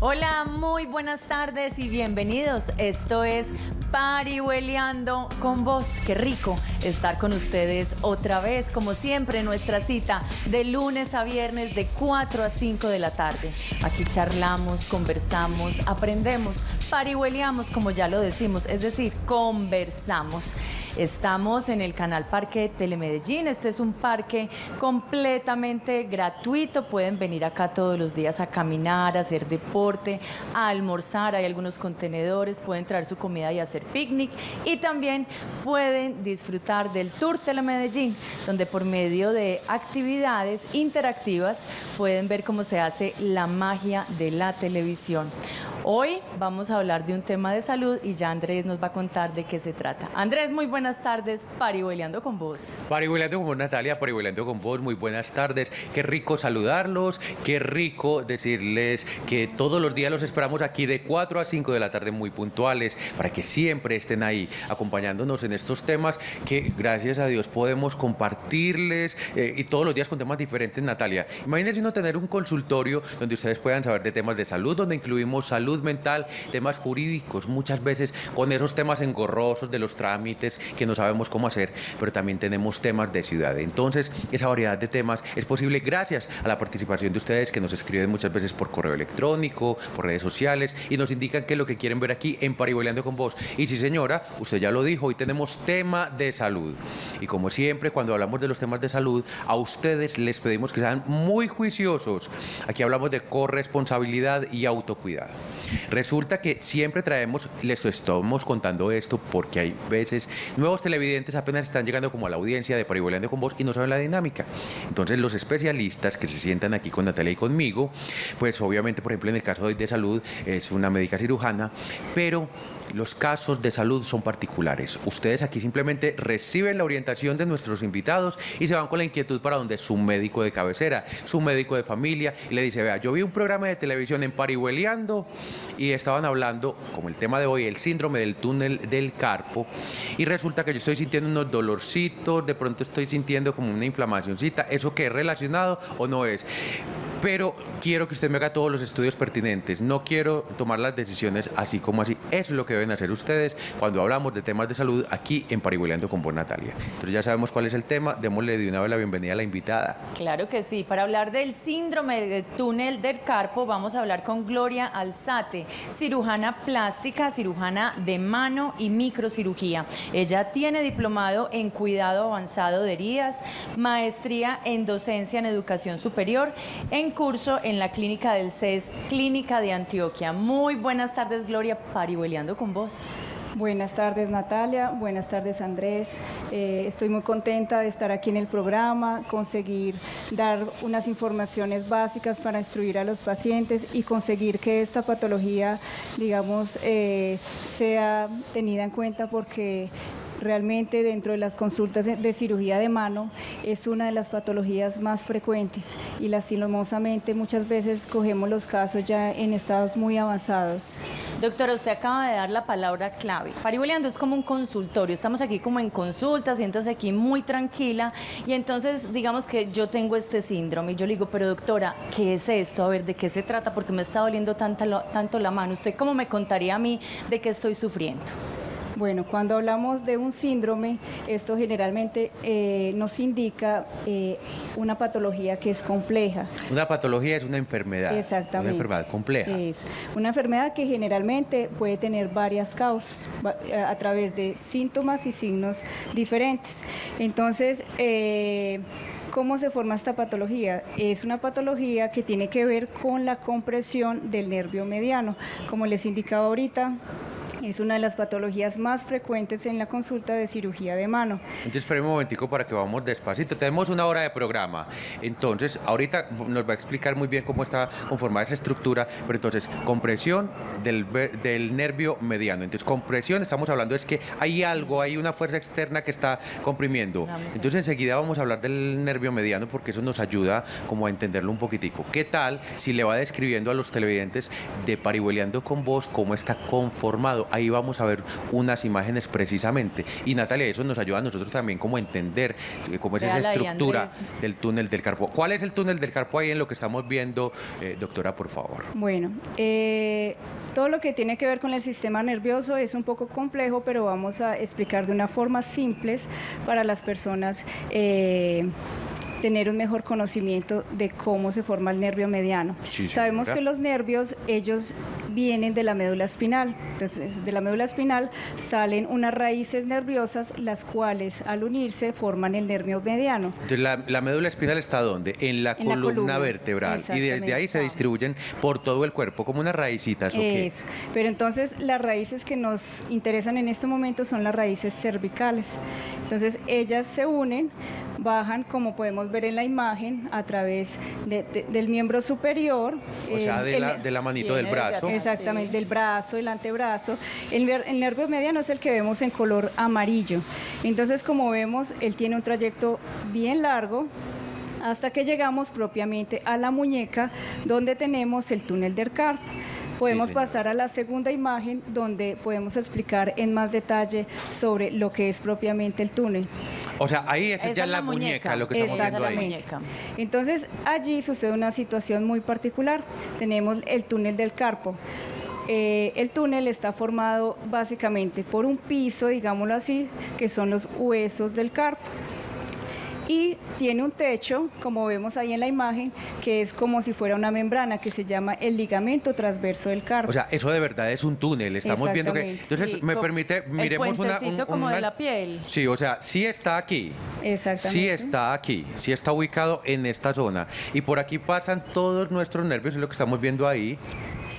Hola, muy buenas tardes y bienvenidos. Esto es Parihueliando con Vos. Qué rico estar con ustedes otra vez, como siempre, nuestra cita de lunes a viernes de 4 a 5 de la tarde. Aquí charlamos, conversamos, aprendemos, parihueliamos, como ya lo decimos, es decir, conversamos. Estamos en el canal Parque Telemedellín. Este es un parque completamente gratuito. Pueden venir acá todos los días a caminar, a hacer deporte, a almorzar. Hay algunos contenedores, pueden traer su comida y hacer picnic. Y también pueden disfrutar del Tour Telemedellín, donde por medio de actividades interactivas pueden ver cómo se hace la magia de la televisión. Hoy vamos a hablar de un tema de salud y ya Andrés nos va a contar de qué se trata. Andrés, muy buenas tardes, Parihueliando con Vos. Parihueliando con vos, Natalia, parihueliando con vos, muy buenas tardes. Qué rico saludarlos, qué rico decirles que todos los días los esperamos aquí de 4 a 5 de la tarde muy puntuales para que siempre estén ahí acompañándonos en estos temas que gracias a Dios podemos compartirles y todos los días con temas diferentes, Natalia. Imagínense no tener un consultorio donde ustedes puedan saber de temas de salud, donde incluimos salud mental, temas jurídicos, muchas veces con esos temas engorrosos de los trámites que no sabemos cómo hacer, pero también tenemos temas de ciudad. Entonces, esa variedad de temas es posible gracias a la participación de ustedes que nos escriben muchas veces por correo electrónico, por redes sociales y nos indican qué es lo que quieren ver aquí en Parihueliando con Vos. Y sí, señora, usted ya lo dijo, hoy tenemos tema de salud. Y como siempre, cuando hablamos de los temas de salud, a ustedes les pedimos que sean muy juiciosos. Aquí hablamos de corresponsabilidad y autocuidado. Resulta que siempre traemos, les estamos contando esto porque hay veces nuevos televidentes apenas están llegando como a la audiencia de Parihueliando con Vos y no saben la dinámica. Entonces los especialistas que se sientan aquí con Natalia y conmigo, pues obviamente, por ejemplo, en el caso de hoy de salud es una médica cirujana, pero los casos de salud son particulares. Ustedes aquí simplemente reciben la orientación de nuestros invitados y se van con la inquietud para donde su médico de cabecera, su médico de familia, y le dice, vea, yo vi un programa de televisión en Parihueliando y estaban hablando, como el tema de hoy, el síndrome del túnel del carpo, y resulta que yo estoy sintiendo unos dolorcitos, de pronto estoy sintiendo como una inflamacióncita, ¿eso qué es relacionado o no es? Pero quiero que usted me haga todos los estudios pertinentes, no quiero tomar las decisiones así como así. Eso es lo que deben hacer ustedes cuando hablamos de temas de salud aquí en Parihueliando con vos, Natalia. Entonces ya sabemos cuál es el tema, démosle de una vez la bienvenida a la invitada. Claro que sí, para hablar del síndrome del túnel del carpo vamos a hablar con Gloria Alzate, cirujana plástica, cirujana de mano y microcirugía. Ella tiene diplomado en cuidado avanzado de heridas, maestría en docencia en educación superior, en curso en la clínica del CES, Clínica de Antioquia. Muy buenas tardes, Gloria, Parihueliando con Vos. Buenas tardes, Natalia. Buenas tardes, Andrés. Estoy muy contenta de estar aquí en el programa, conseguir dar unas informaciones básicas para instruir a los pacientes y conseguir que esta patología, digamos, sea tenida en cuenta porque realmente dentro de las consultas de cirugía de mano es una de las patologías más frecuentes y lastimosamente muchas veces cogemos los casos ya en estados muy avanzados. Doctora, usted acaba de dar la palabra clave. Parihueliando es como un consultorio, estamos aquí como en consulta, siéntase aquí muy tranquila y entonces digamos que yo tengo este síndrome y yo le digo, pero doctora, ¿qué es esto? A ver, ¿de qué se trata? Porque me está doliendo tanto la mano. ¿Usted cómo me contaría a mí de qué estoy sufriendo? Bueno, cuando hablamos de un síndrome, esto generalmente nos indica una patología que es compleja. Una patología es una enfermedad. Exactamente. Una enfermedad compleja. Eso. Una enfermedad que generalmente puede tener varias causas a través de síntomas y signos diferentes. Entonces, ¿cómo se forma esta patología? Es una patología que tiene que ver con la compresión del nervio mediano. Como les indicaba ahorita, es una de las patologías más frecuentes en la consulta de cirugía de mano. Entonces, espere un momentico para que vamos despacito. Tenemos una hora de programa. Entonces, ahorita nos va a explicar muy bien cómo está conformada esa estructura. Pero entonces, compresión del nervio mediano. Entonces, compresión, estamos hablando es que hay algo, hay una fuerza externa que está comprimiendo. Entonces, enseguida vamos a hablar del nervio mediano porque eso nos ayuda como a entenderlo un poquitico. ¿Qué tal si le va describiendo a los televidentes de Parihueliando con Vos cómo está conformado? ahí vamos a ver unas imágenes precisamente. Y Natalia, eso nos ayuda a nosotros también como a entender cómo es esa Véala ahí, estructura Andrés. del túnel del carpo. ¿Cuál es el túnel del carpo ahí en lo que estamos viendo, doctora, por favor? Bueno, todo lo que tiene que ver con el sistema nervioso es un poco complejo, pero vamos a explicar de una forma simple para las personas tener un mejor conocimiento de cómo se forma el nervio mediano. Sí, Sabemos señora. que los nervios, ellos vienen de la médula espinal. Entonces, de la médula espinal salen unas raíces nerviosas, las cuales al unirse forman el nervio mediano. Entonces, la médula espinal está ¿dónde? En la columna vertebral. Y desde ahí se Exactamente. distribuyen por todo el cuerpo, como unas raícitas, ¿o qué? Eso. Pero entonces las raíces que nos interesan en este momento son las raíces cervicales. Entonces ellas se unen, bajan, como podemos ver en la imagen, a través del miembro superior. O sea, de la manito del viene desde brazo. acá. Exactamente, del brazo, el antebrazo. El nervio mediano es el que vemos en color amarillo. Entonces, como vemos, él tiene un trayecto bien largo hasta que llegamos propiamente a la muñeca, donde tenemos el túnel del carpo. Podemos señora. pasar a la segunda imagen, donde podemos explicar en más detalle sobre lo que es propiamente el túnel. O sea, ahí esa Esa ya es es la muñeca, lo que estamos Esa es viendo la ahí. muñeca. Entonces, allí sucede una situación muy particular. Tenemos el túnel del carpo. El túnel está formado básicamente por un piso, digámoslo así, que son los huesos del carpo. Y tiene un techo, como vemos ahí en la imagen, que es como si fuera una membrana, que se llama el ligamento transverso del carpo. O sea, eso de verdad es un túnel. Estamos viendo que... Exactamente. Entonces, Sí, me permite, miremos el puentecito como de la piel. Sí, o sea, sí está aquí. Exactamente. Sí está aquí, sí está ubicado en esta zona. Y por aquí pasan todos nuestros nervios, es lo que estamos viendo ahí.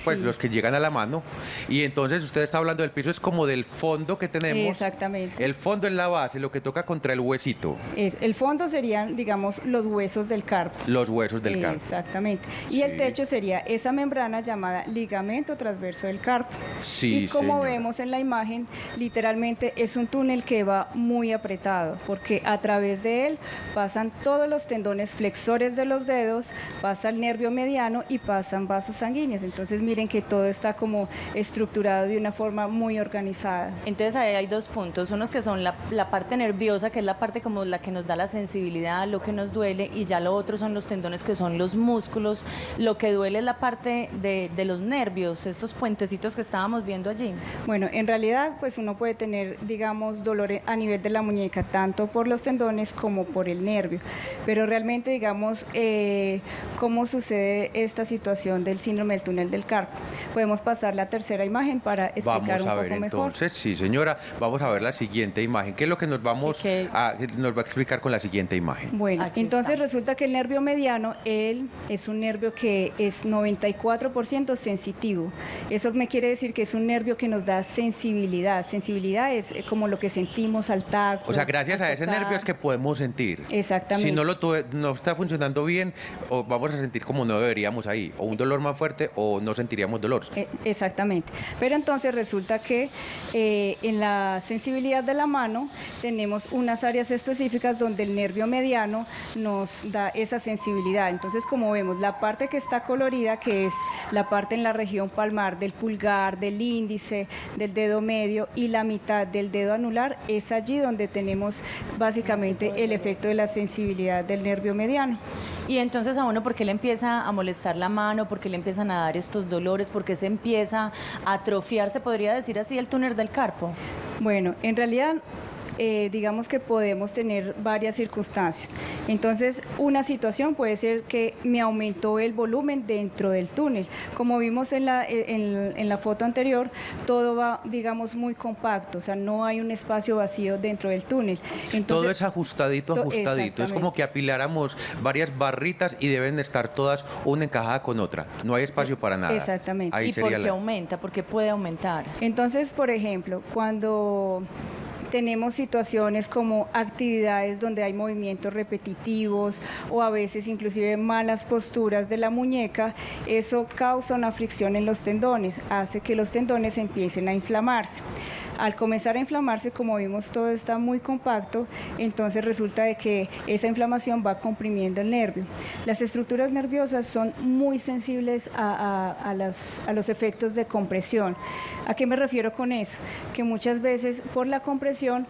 Pues Sí. los que llegan a la mano. Y entonces usted está hablando del piso, es como del fondo que tenemos. Exactamente. El fondo es la base, lo que toca contra el huesito, El fondo serían, digamos, los huesos del carpo. los huesos del carpo. Exactamente. Y Sí. el techo sería esa membrana llamada ligamento transverso del carpo. Sí, Y como señora. vemos en la imagen, literalmente es un túnel que va muy apretado, porque a través de él pasan todos los tendones flexores de los dedos, pasa el nervio mediano y pasan vasos sanguíneos. Entonces miren que todo está como estructurado de una forma muy organizada. Entonces ahí hay dos puntos, unos que son la parte nerviosa, que es la parte como la que nos da la sensibilidad, lo que nos duele, y ya lo otro son los tendones, que son los músculos. Lo que duele es la parte de los nervios, estos puentecitos que estábamos viendo allí. Bueno, en realidad, pues uno puede tener, digamos, dolor a nivel de la muñeca, tanto por los tendones como por el nervio. Pero realmente, digamos, cómo sucede esta situación del síndrome del túnel del carpo. Podemos pasar la tercera imagen para explicar Vamos un a poco ver mejor. entonces, sí señora, vamos a ver la siguiente imagen. ¿Qué es lo que nos vamos ¿Qué? que nos va a explicar con la siguiente imagen? Bueno, Aquí entonces está. resulta que el nervio mediano, él es un nervio que es 94% sensitivo. Eso me quiere decir que es un nervio que nos da sensibilidad. Sensibilidad es como lo que sentimos al tacto. O sea, gracias al a ese tocar. nervio es que podemos sentir. Exactamente. Si no está funcionando bien, o vamos a sentir como no deberíamos ahí, o un dolor más fuerte, o no sentiríamos dolor. Exactamente. Pero entonces resulta que en la sensibilidad de la mano tenemos unas áreas específicas donde el nervio mediano nos da esa sensibilidad. Entonces, como vemos, la parte que está colorida, que es la parte en la región palmar del pulgar, del índice, del dedo medio y la mitad del dedo anular, es allí donde tenemos básicamente el efecto de la sensibilidad del nervio mediano. Y entonces a uno, ¿por qué le empieza a molestar la mano? ¿Por qué le empiezan a dar estos dolores? ¿Por qué se empieza a atrofiar, se podría decir así, el túnel del carpo? Bueno, en realidad digamos que podemos tener varias circunstancias. Entonces, una situación puede ser que me aumentó el volumen dentro del túnel. Como vimos en la foto anterior, todo va, digamos, muy compacto, o sea, no hay un espacio vacío dentro del túnel. Entonces, Todo es ajustadito, ajustadito. Es exactamente. como que apiláramos varias barritas y deben estar todas una encajada con otra. No hay espacio para nada. Exactamente. Ahí ¿Y por sería qué aumenta? ¿Por qué puede aumentar? Entonces, por ejemplo, cuando tenemos situaciones como actividades donde hay movimientos repetitivos o a veces inclusive malas posturas de la muñeca, eso causa una fricción en los tendones, hace que los tendones empiecen a inflamarse. Al comenzar a inflamarse, como vimos, todo está muy compacto, entonces resulta de que esa inflamación va comprimiendo el nervio. Las estructuras nerviosas son muy sensibles a los efectos de compresión. ¿A qué me refiero con eso? Que muchas veces por la compresión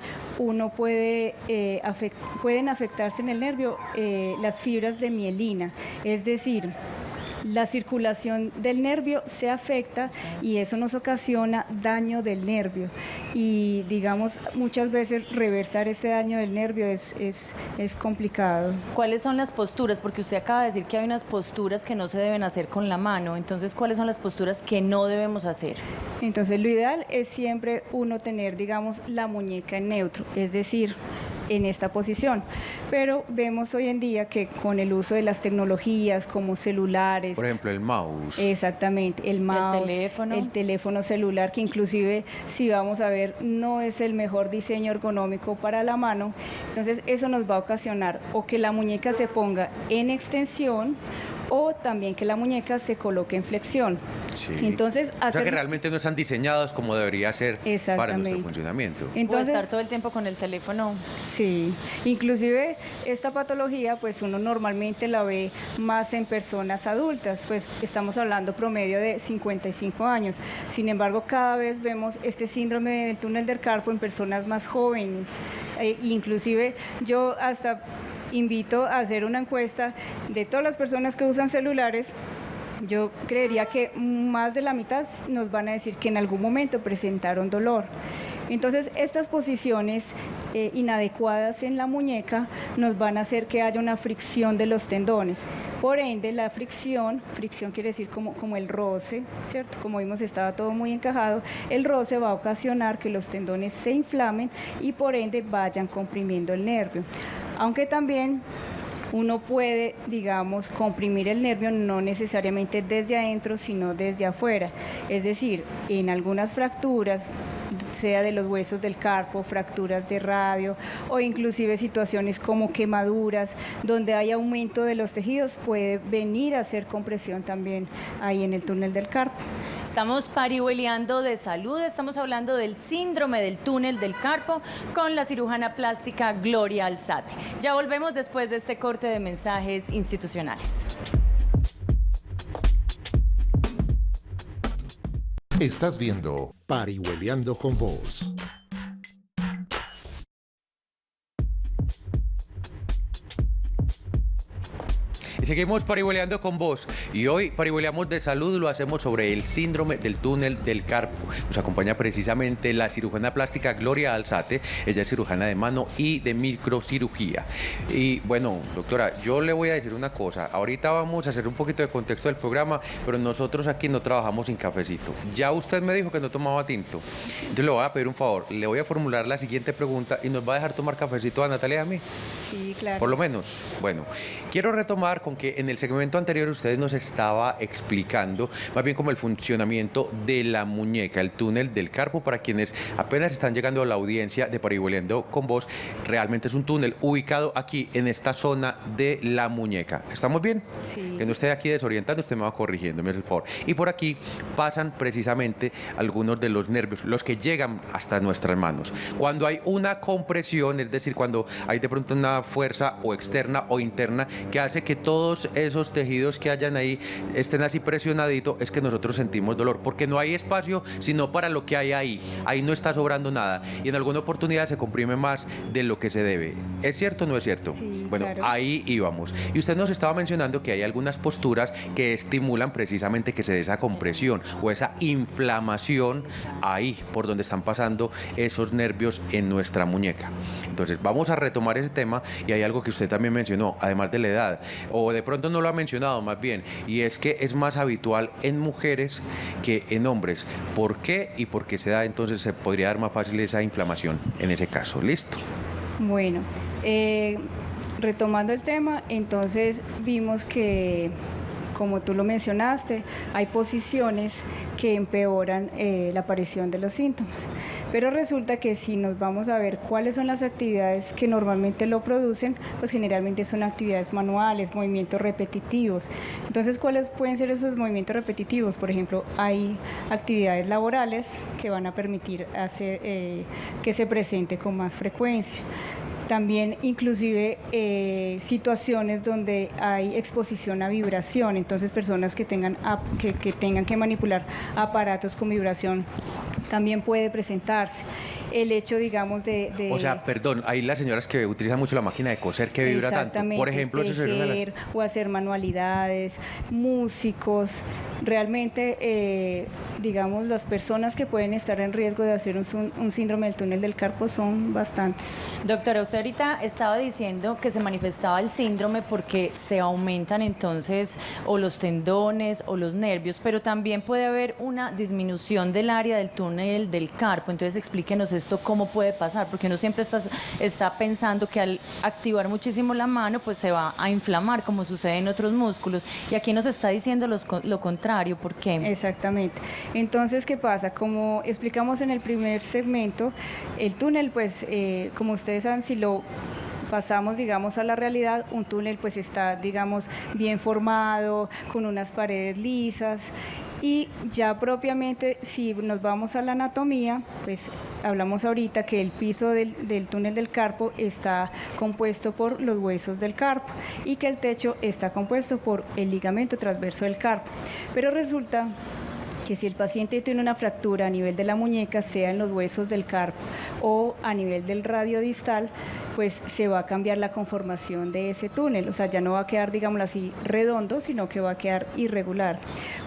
pueden afectarse en el nervio las fibras de mielina, es decir, la circulación del nervio se afecta y eso nos ocasiona daño del nervio. Y digamos, muchas veces reversar ese daño del nervio es complicado. ¿Cuáles son las posturas? Porque usted acaba de decir que hay unas posturas que no se deben hacer con la mano. Entonces, ¿cuáles son las posturas que no debemos hacer? Entonces, lo ideal es siempre uno tener, digamos, la muñeca en neutro, es decir, en esta posición. Pero vemos hoy en día que con el uso de las tecnologías como celulares, por ejemplo, el mouse. Exactamente, el mouse, el teléfono celular, que inclusive, si vamos a ver, no es el mejor diseño ergonómico para la mano. Entonces, eso nos va a ocasionar o que la muñeca se ponga en extensión o también que la muñeca se coloque en flexión. Sí. Entonces, o sea que realmente no están diseñados como debería ser para nuestro funcionamiento. Entonces, estar todo el tiempo con el teléfono. Sí, inclusive esta patología pues uno normalmente la ve más en personas adultas, pues estamos hablando promedio de 55 años. Sin embargo, cada vez vemos este síndrome del túnel del carpo en personas más jóvenes. Inclusive yo hasta invito a hacer una encuesta de todas las personas que usan celulares. Yo creería que más de la mitad nos van a decir que en algún momento presentaron dolor. Entonces, estas posiciones inadecuadas en la muñeca nos van a hacer que haya una fricción de los tendones. Por ende, la fricción quiere decir como el roce, ¿cierto? Como vimos, estaba todo muy encajado. El roce va a ocasionar que los tendones se inflamen y por ende vayan comprimiendo el nervio. Aunque también uno puede, digamos, comprimir el nervio no necesariamente desde adentro, sino desde afuera. Es decir, en algunas fracturas, sea de los huesos del carpo, fracturas de radio o inclusive situaciones como quemaduras, donde hay aumento de los tejidos, puede venir a hacer compresión también ahí en el túnel del carpo. Estamos parihueliando de salud, estamos hablando del síndrome del túnel del carpo con la cirujana plástica Gloria Alzate. Ya volvemos después de este corte de mensajes institucionales. Estás viendo Parihueliando con Vos. Y seguimos parihueleando con vos. Y hoy parihueleamos de salud, lo hacemos sobre el síndrome del túnel del carpo. Nos acompaña precisamente la cirujana plástica Gloria Alzate. Ella es cirujana de mano y de microcirugía. Y bueno, doctora, yo le voy a decir una cosa. Ahorita vamos a hacer un poquito de contexto del programa, pero nosotros aquí no trabajamos sin cafecito. Ya usted me dijo que no tomaba tinto. Entonces le voy a pedir un favor. Le voy a formular la siguiente pregunta y nos va a dejar tomar cafecito a Natalia y a mí. Sí, claro. Por lo menos. Bueno, quiero retomar con que en el segmento anterior usted nos estaba explicando más bien como el funcionamiento de la muñeca, el túnel del carpo. Para quienes apenas están llegando a la audiencia de Parihueliando con Vos, realmente es un túnel ubicado aquí en esta zona de la muñeca. ¿Estamos bien? Sí. Que no esté aquí desorientando, usted me va corrigiendo, me hace el favor. Y por aquí pasan precisamente algunos de los nervios, los que llegan hasta nuestras manos. Cuando hay una compresión, es decir, cuando hay de pronto una fuerza o externa o interna que hace que todos esos tejidos que hayan ahí estén así presionaditos, es que nosotros sentimos dolor, porque no hay espacio sino para lo que hay ahí. Ahí no está sobrando nada y en alguna oportunidad se comprime más de lo que se debe. ¿Es cierto o no es cierto? Sí, bueno, claro. Ahí íbamos. Y usted nos estaba mencionando que hay algunas posturas que estimulan precisamente que se dé esa compresión o esa inflamación ahí por donde están pasando esos nervios en nuestra muñeca. Entonces vamos a retomar ese tema y hay algo que usted también mencionó, además de la edad, o de pronto no lo ha mencionado más bien, y es que es más habitual en mujeres que en hombres. ¿Por qué y por qué se da? Entonces se podría dar más fácil esa inflamación en ese caso. ¿Listo? Bueno, retomando el tema, entonces vimos que, como tú lo mencionaste, hay posiciones que empeoran la aparición de los síntomas. Pero resulta que si nos vamos a ver cuáles son las actividades que normalmente lo producen, pues generalmente son actividades manuales, movimientos repetitivos. Entonces, ¿cuáles pueden ser esos movimientos repetitivos? Por ejemplo, hay actividades laborales que van a permitir que se presente con más frecuencia. También inclusive situaciones donde hay exposición a vibración, entonces personas que tengan que manipular aparatos con vibración también puede presentarse. El hecho, digamos, O sea, perdón, hay las señoras que utilizan mucho la máquina de coser que vibra tanto. Por ejemplo, eso sería una de las... o hacer manualidades, músicos. Realmente, digamos, las personas que pueden estar en riesgo de hacer un síndrome del túnel del carpo son bastantes. Doctora, usted ahorita estaba diciendo que se manifestaba el síndrome porque se aumentan entonces o los tendones o los nervios, pero también puede haber una disminución del área del túnel del carpo. Entonces explíquenos esto, cómo puede pasar, porque uno siempre está pensando que al activar muchísimo la mano, pues se va a inflamar, como sucede en otros músculos. Y aquí nos está diciendo lo contrario. ¿Por qué? Exactamente. Entonces, ¿qué pasa? Como explicamos en el primer segmento, el túnel, pues, como ustedes saben, si lo pasamos, digamos, a la realidad, un túnel pues está, digamos, bien formado, con unas paredes lisas, y ya propiamente si nos vamos a la anatomía, pues hablamos ahorita que el piso del túnel del carpo está compuesto por los huesos del carpo y que el techo está compuesto por el ligamento transverso del carpo, pero resulta que si el paciente tiene una fractura a nivel de la muñeca, sea en los huesos del carpo o a nivel del radio distal, pues se va a cambiar la conformación de ese túnel, o sea, ya no va a quedar, digámoslo así, redondo, sino que va a quedar irregular.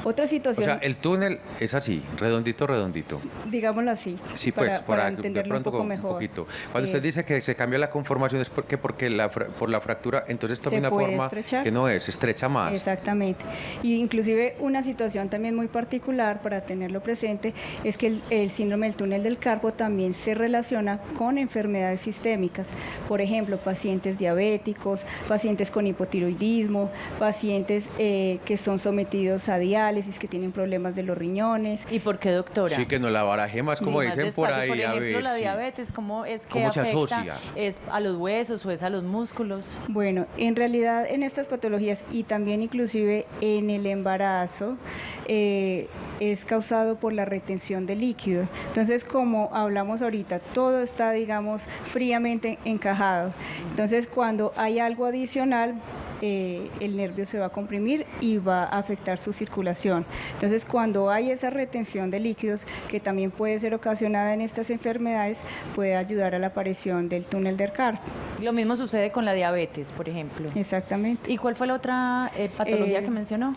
Otra situación... O sea, el túnel es así, redondito, redondito. Digámoslo así, sí, pues, para entenderlo de pronto un poco mejor. Poquito. Cuando usted dice que se cambia la conformación es porque por la fractura, entonces toma una forma estrechar, que no es, estrecha más. Exactamente. Y inclusive una situación también muy particular para tenerlo presente es que el síndrome del túnel del carpo también se relaciona con enfermedades sistémicas. Por ejemplo, pacientes diabéticos, pacientes con hipotiroidismo, pacientes que son sometidos a diálisis, que tienen problemas de los riñones. ¿Y por qué, doctora? Sí, que nos la baraje más, como sí, dicen más por ahí. Por ejemplo, a ver, la diabetes, ¿cómo es que ¿cómo afecta? se asocia? ¿Es a los huesos o es a los músculos? Bueno, en realidad en estas patologías y también inclusive en el embarazo es causado por la retención de líquido. Entonces, como hablamos ahorita, todo está, digamos, fríamente encajado. Entonces, cuando hay algo adicional, el nervio se va a comprimir y va a afectar su circulación. Entonces, cuando hay esa retención de líquidos, que también puede ser ocasionada en estas enfermedades, puede ayudar a la aparición del túnel del carpo. Lo mismo sucede con la diabetes, por ejemplo. Exactamente. ¿Y cuál fue la otra patología que mencionó?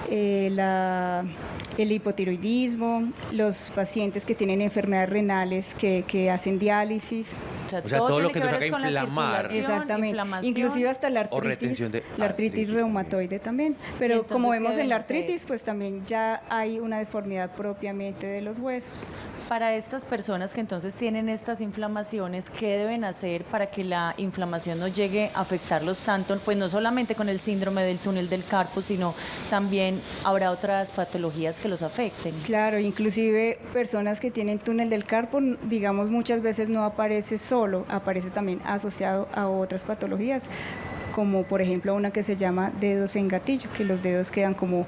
El hipotiroidismo, los pacientes que tienen enfermedades renales que hacen diálisis. O sea, todo lo que nos haga inflamar. Exactamente, inclusive hasta la artritis reumatoide también. Pero como vemos en la artritis, pues también ya hay una deformidad propiamente de los huesos. Para estas personas que entonces tienen estas inflamaciones, ¿qué deben hacer para que la inflamación no llegue a afectarlos tanto? Pues no solamente con el síndrome del túnel del carpo, sino también habrá otras patologías que los afecten. Claro, inclusive personas que tienen túnel del carpo, digamos, muchas veces no aparece solo, aparece también asociado a otras patologías, como por ejemplo una que se llama dedos en gatillo, que los dedos quedan como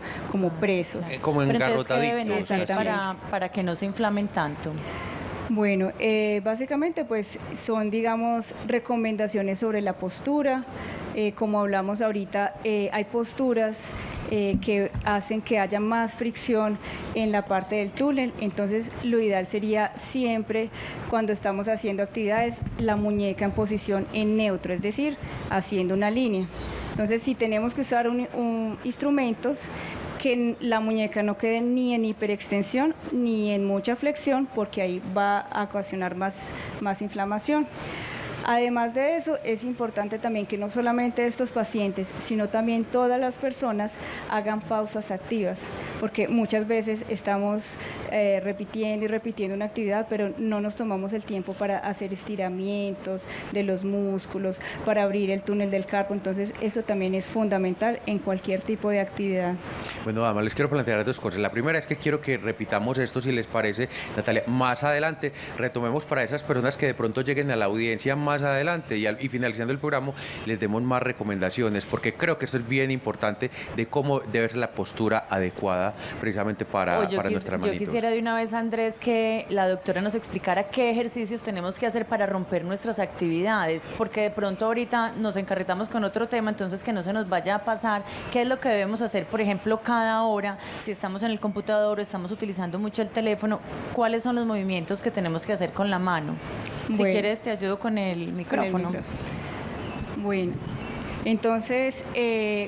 presos. Como engarrotaditos. ¿Qué deben hacer para que no se inflamen tanto? Bueno, básicamente pues son, digamos, recomendaciones sobre la postura. Como hablamos ahorita, hay posturas que hacen que haya más fricción en la parte del túnel, entonces lo ideal sería siempre, cuando estamos haciendo actividades, la muñeca en posición en neutro, es decir, haciendo una línea. Entonces, si tenemos que usar instrumentos, que la muñeca no quede ni en hiperextensión ni en mucha flexión, porque ahí va a ocasionar más inflamación. Además de eso, es importante también que no solamente estos pacientes, sino también todas las personas hagan pausas activas, porque muchas veces estamos repitiendo y repitiendo una actividad, pero no nos tomamos el tiempo para hacer estiramientos de los músculos, para abrir el túnel del carpo. Entonces, eso también es fundamental en cualquier tipo de actividad. Bueno, además les quiero plantear dos cosas. La primera es que quiero que repitamos esto, si les parece, Natalia. Más adelante retomemos para esas personas que de pronto lleguen a la audiencia más adelante y finalizando el programa les demos más recomendaciones, porque creo que esto es bien importante de cómo debe ser la postura adecuada precisamente para nuestra hermanita. Yo quisiera de una vez, Andrés, que la doctora nos explicara qué ejercicios tenemos que hacer para romper nuestras actividades, porque de pronto ahorita nos encarretamos con otro tema, entonces que no se nos vaya a pasar qué es lo que debemos hacer, por ejemplo, cada hora, si estamos en el computador o estamos utilizando mucho el teléfono, cuáles son los movimientos que tenemos que hacer con la mano. Si quieres, te ayudo con el micrófono. Bueno, entonces,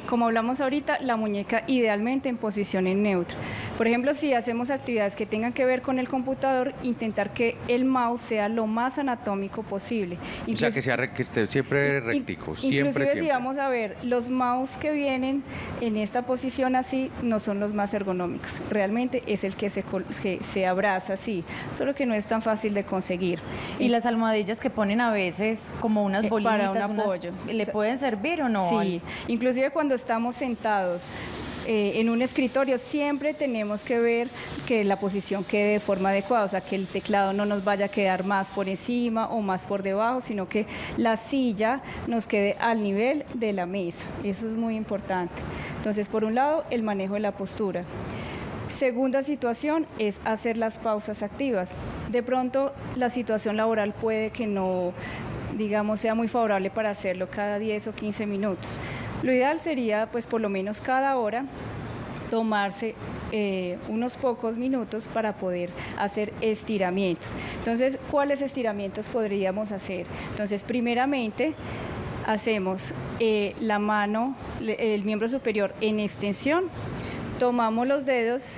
como hablamos ahorita, la muñeca idealmente en posición en neutra. Por ejemplo, si hacemos actividades que tengan que ver con el computador, intentar que el mouse sea lo más anatómico posible. O sea, que esté siempre rectico, Inclusive si vamos a ver, los mouse que vienen en esta posición así no son los más ergonómicos. Realmente es el que se abraza así, solo que no es tan fácil de conseguir. Y las almohadillas que ponen a veces como unas bolitas, para un apoyo. ¿Le pueden servir o no? Sí, inclusive cuando estamos sentados en un escritorio siempre tenemos que ver que la posición quede de forma adecuada, o sea, que el teclado no nos vaya a quedar más por encima o más por debajo, sino que la silla nos quede al nivel de la mesa. Eso es muy importante. Entonces, por un lado, el manejo de la postura. Segunda situación es hacer las pausas activas. De pronto, la situación laboral puede que no, digamos, sea muy favorable para hacerlo cada 10 o 15 minutos. Lo ideal sería, pues, por lo menos cada hora, tomarse unos pocos minutos para poder hacer estiramientos. Entonces, ¿cuáles estiramientos podríamos hacer? Entonces, primeramente, hacemos la mano, el miembro superior en extensión, tomamos los dedos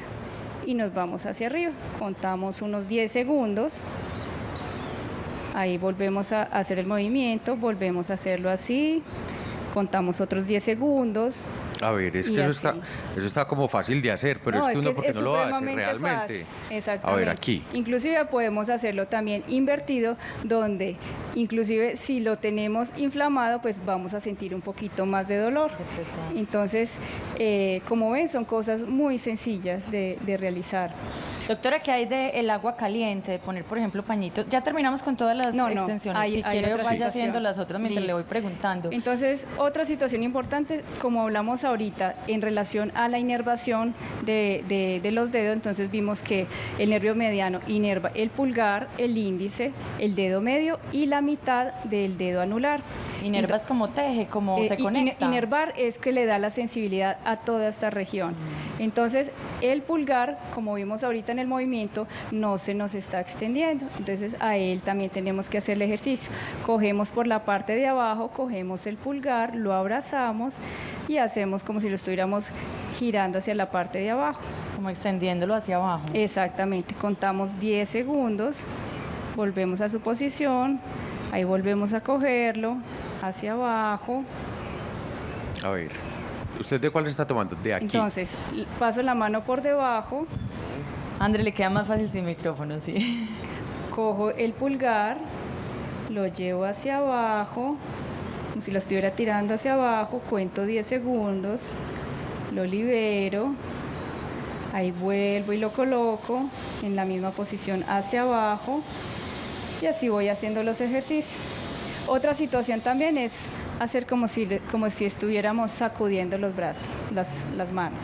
y nos vamos hacia arriba. Contamos unos 10 segundos. Ahí volvemos a hacer el movimiento, volvemos a hacerlo así. Contamos otros 10 segundos. A ver, es que eso está como fácil de hacer, pero No, es que uno porque es no lo hace supremamente realmente. fácil. Exactamente. A ver, aquí. Inclusive podemos hacerlo también invertido, donde inclusive si lo tenemos inflamado, pues vamos a sentir un poquito más de dolor. Entonces, como ven, son cosas muy sencillas de realizar. Doctora, ¿qué hay del agua caliente? De poner, por ejemplo, pañitos. Ya terminamos con todas las extensiones. Si quiere, vaya haciendo las otras mientras le voy preguntando. Entonces, otra situación importante, como hablamos ahorita, en relación a la inervación de los dedos, entonces vimos que el nervio mediano inerva el pulgar, el índice, el dedo medio y la mitad del dedo anular. Inerva es como teje, como se conecta. Inervar es que le da la sensibilidad a toda esta región. Entonces, el pulgar, como vimos ahorita en el movimiento, no se nos está extendiendo. Entonces, a él también tenemos que hacer el ejercicio. Cogemos por la parte de abajo, cogemos el pulgar, lo abrazamos y hacemos como si lo estuviéramos girando hacia la parte de abajo. Como extendiéndolo hacia abajo. Exactamente. Contamos 10 segundos, volvemos a su posición, ahí volvemos a cogerlo hacia abajo. A ver, ¿usted de cuál se está tomando? De aquí. Entonces, paso la mano por debajo. André, le queda más fácil sin micrófono, sí. Cojo el pulgar, lo llevo hacia abajo, como si lo estuviera tirando hacia abajo, cuento 10 segundos, lo libero, ahí vuelvo y lo coloco en la misma posición hacia abajo y así voy haciendo los ejercicios. Otra situación también es hacer como si estuviéramos sacudiendo los brazos, las manos.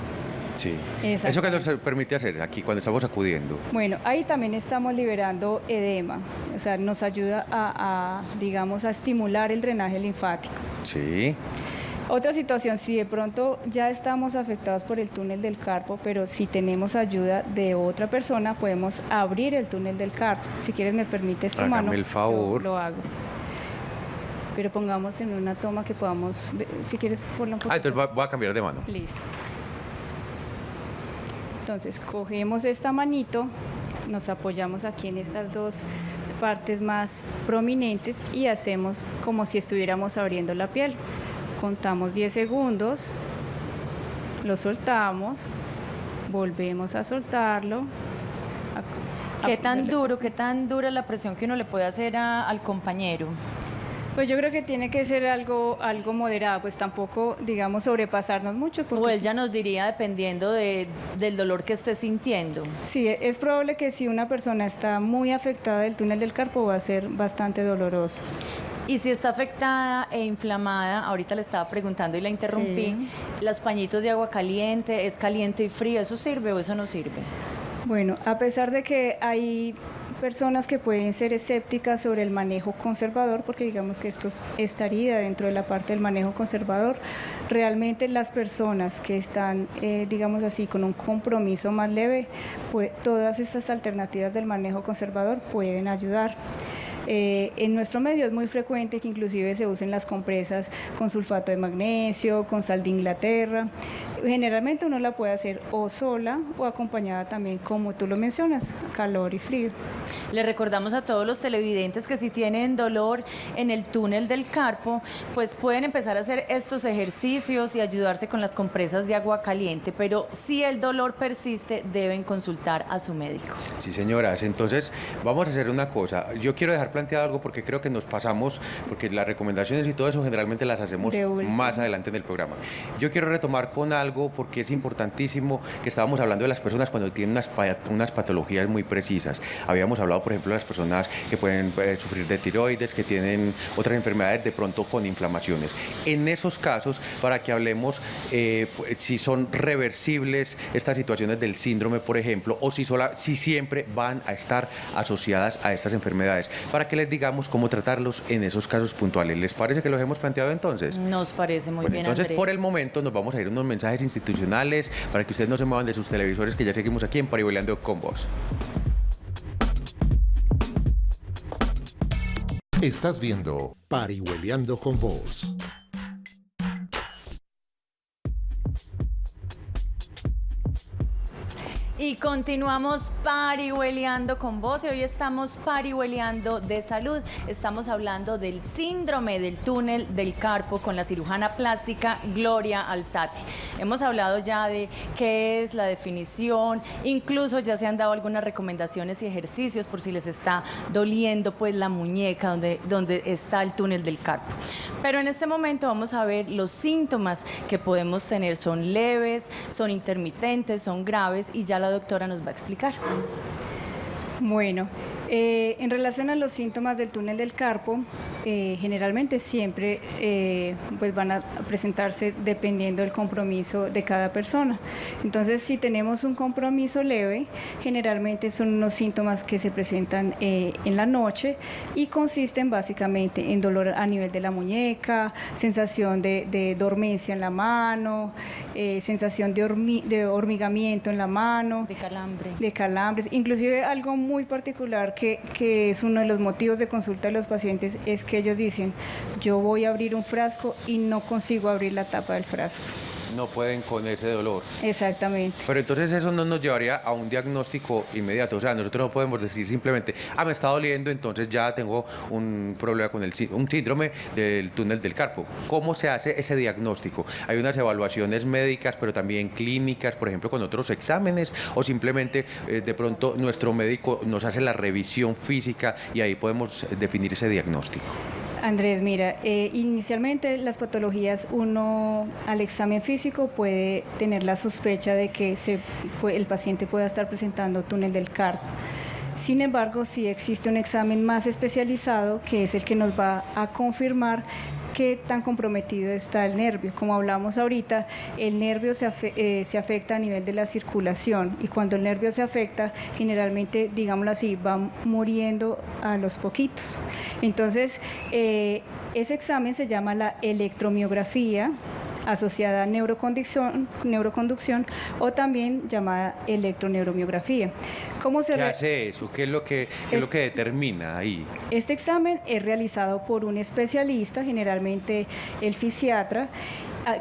Sí. ¿Eso qué nos permite hacer aquí cuando estamos sacudiendo? Bueno, ahí también estamos liberando edema, o sea, nos ayuda digamos, a estimular el drenaje linfático. Sí. Otra situación, si de pronto ya estamos afectados por el túnel del carpo, pero si tenemos ayuda de otra persona, podemos abrir el túnel del carpo. Si quieres, me permites tu mano. Hágame el favor. Yo lo hago. Pero pongamos en una toma que podamos, si quieres, ponlo un poco. Entonces voy a cambiar de mano. Listo. Entonces, cogemos esta manito, nos apoyamos aquí en estas dos partes más prominentes y hacemos como si estuviéramos abriendo la piel. Contamos 10 segundos, lo soltamos, volvemos a soltarlo. ¿Qué tan duro, qué tan dura es la presión que uno le puede hacer al compañero? Pues yo creo que tiene que ser algo moderado, pues tampoco, digamos, sobrepasarnos mucho. O él ya nos diría dependiendo del dolor que esté sintiendo. Sí, es probable que si una persona está muy afectada del túnel del carpo va a ser bastante doloroso. Y si está afectada e inflamada, ahorita le estaba preguntando y la interrumpí, Sí. los pañitos de agua caliente, ¿es caliente y frío? ¿Eso sirve o eso no sirve? Bueno, a pesar de que hay personas que pueden ser escépticas sobre el manejo conservador, porque digamos que esto estaría dentro de la parte del manejo conservador, realmente las personas que están, digamos así, con un compromiso más leve, pues, todas estas alternativas del manejo conservador pueden ayudar. En nuestro medio es muy frecuente que inclusive se usen las compresas con sulfato de magnesio, con sal de Inglaterra. Generalmente uno la puede hacer o sola o acompañada también, como tú lo mencionas, calor y frío. Le recordamos a todos los televidentes que si tienen dolor en el túnel del carpo, pues pueden empezar a hacer estos ejercicios y ayudarse con las compresas de agua caliente, pero si el dolor persiste, deben consultar a su médico. Sí, señoras. Entonces, vamos a hacer una cosa. Yo quiero dejar planteado algo porque creo que nos pasamos, porque las recomendaciones y todo eso generalmente las hacemos De último. más adelante en el programa. Yo quiero retomar con algo porque es importantísimo que estábamos hablando de las personas cuando tienen unas patologías muy precisas. Habíamos hablado, por ejemplo, de las personas que pueden sufrir de tiroides, que tienen otras enfermedades de pronto con inflamaciones. En esos casos, para que hablemos si son reversibles estas situaciones del síndrome, por ejemplo, o si siempre van a estar asociadas a estas enfermedades, para que les digamos cómo tratarlos en esos casos puntuales. ¿Les parece que los hemos planteado entonces? Nos parece muy Bueno, bien, entonces, Andrés. por el momento nos vamos a ir a unos mensajes institucionales para que ustedes no se muevan de sus televisores, que ya seguimos aquí en Parihueliando con Vos. Estás viendo Parihueliando con Vos. Y continuamos parihueliando con vos y hoy estamos parihueliando de salud. Estamos hablando del síndrome del túnel del carpo con la cirujana plástica Gloria Alzati. Hemos hablado ya de qué es la definición, incluso ya se han dado algunas recomendaciones y ejercicios por si les está doliendo pues la muñeca donde está el túnel del carpo. Pero en este momento vamos a ver los síntomas que podemos tener. Son leves, son intermitentes, son graves y ya la doctora nos va a explicar. Bueno, en relación a los síntomas del túnel del carpo, generalmente siempre pues van a presentarse dependiendo del compromiso de cada persona. Entonces, si tenemos un compromiso leve, generalmente son unos síntomas que se presentan en la noche y consisten básicamente en dolor a nivel de la muñeca, sensación de dormencia en la mano, sensación de hormigamiento en la mano, de calambres, inclusive algo muy particular que es uno de los motivos de consulta de los pacientes es que ellos dicen, yo voy a abrir un frasco y no consigo abrir la tapa del frasco. No pueden con ese dolor. Exactamente. Pero entonces eso no nos llevaría a un diagnóstico inmediato. O sea, nosotros no podemos decir simplemente, me está doliendo, entonces ya tengo un problema con un síndrome del túnel del carpo. ¿Cómo se hace ese diagnóstico? Hay unas evaluaciones médicas, pero también clínicas, por ejemplo, con otros exámenes, o simplemente de pronto nuestro médico nos hace la revisión física y ahí podemos definir ese diagnóstico. Andrés, mira, inicialmente las patologías uno al examen físico puede tener la sospecha de que el paciente pueda estar presentando túnel del carpo. Sin embargo, sí existe un examen más especializado que es el que nos va a confirmar qué tan comprometido está el nervio. Como hablamos ahorita, el nervio se afecta a nivel de la circulación y cuando el nervio se afecta, generalmente, digámoslo así, va muriendo a los poquitos. Entonces, ese examen se llama la electromiografía asociada a neuroconducción o también llamada electroneuromiografía. ¿Qué hace eso? ¿Qué es lo que determina ahí? Este examen es realizado por un especialista, generalmente el fisiatra.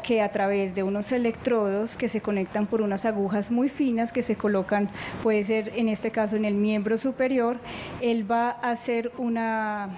que a través de unos electrodos que se conectan por unas agujas muy finas que se colocan, puede ser en este caso en el miembro superior, él va a hacer una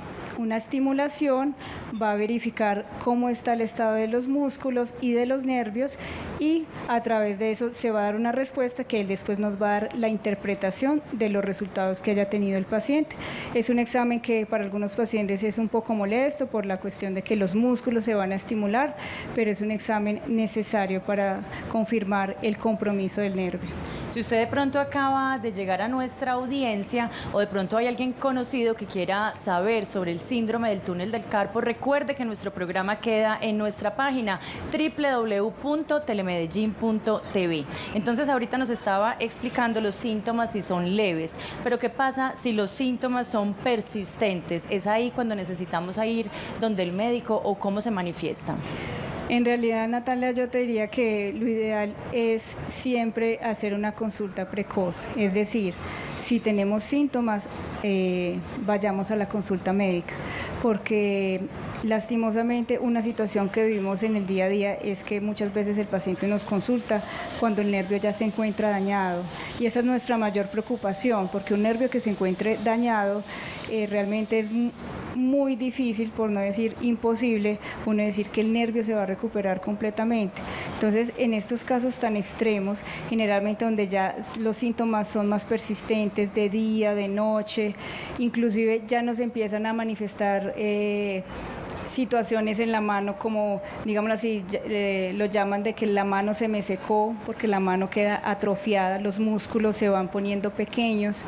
estimulación, va a verificar cómo está el estado de los músculos y de los nervios, y a través de eso se va a dar una respuesta que él después nos va a dar la interpretación de los resultados que haya tenido el paciente. Es un examen que para algunos pacientes es un poco molesto por la cuestión de que los músculos se van a estimular, pero es un examen necesario para confirmar el compromiso del nervio. Si usted de pronto acaba de llegar a nuestra audiencia o de pronto hay alguien conocido que quiera saber sobre el síndrome del túnel del carpo, recuerde que nuestro programa queda en nuestra página www.telemedellin.tv. Entonces ahorita nos estaba explicando los síntomas si son leves, pero ¿qué pasa si los síntomas son persistentes? ¿Es ahí cuando necesitamos ir donde el médico o cómo se manifiestan? En realidad, Natalia, yo te diría que lo ideal es siempre hacer una consulta precoz, es decir, si tenemos síntomas, vayamos a la consulta médica, porque lastimosamente una situación que vivimos en el día a día es que muchas veces el paciente nos consulta cuando el nervio ya se encuentra dañado, y esa es nuestra mayor preocupación, porque un nervio que se encuentre dañado realmente es muy difícil, por no decir imposible, uno decir que el nervio se va a recuperar completamente. Entonces, en estos casos tan extremos, generalmente donde ya los síntomas son más persistentes, de día, de noche, inclusive ya nos empiezan a manifestar situaciones en la mano, como digámoslo así, lo llaman de que la mano se me secó, porque la mano queda atrofiada, los músculos se van poniendo pequeños.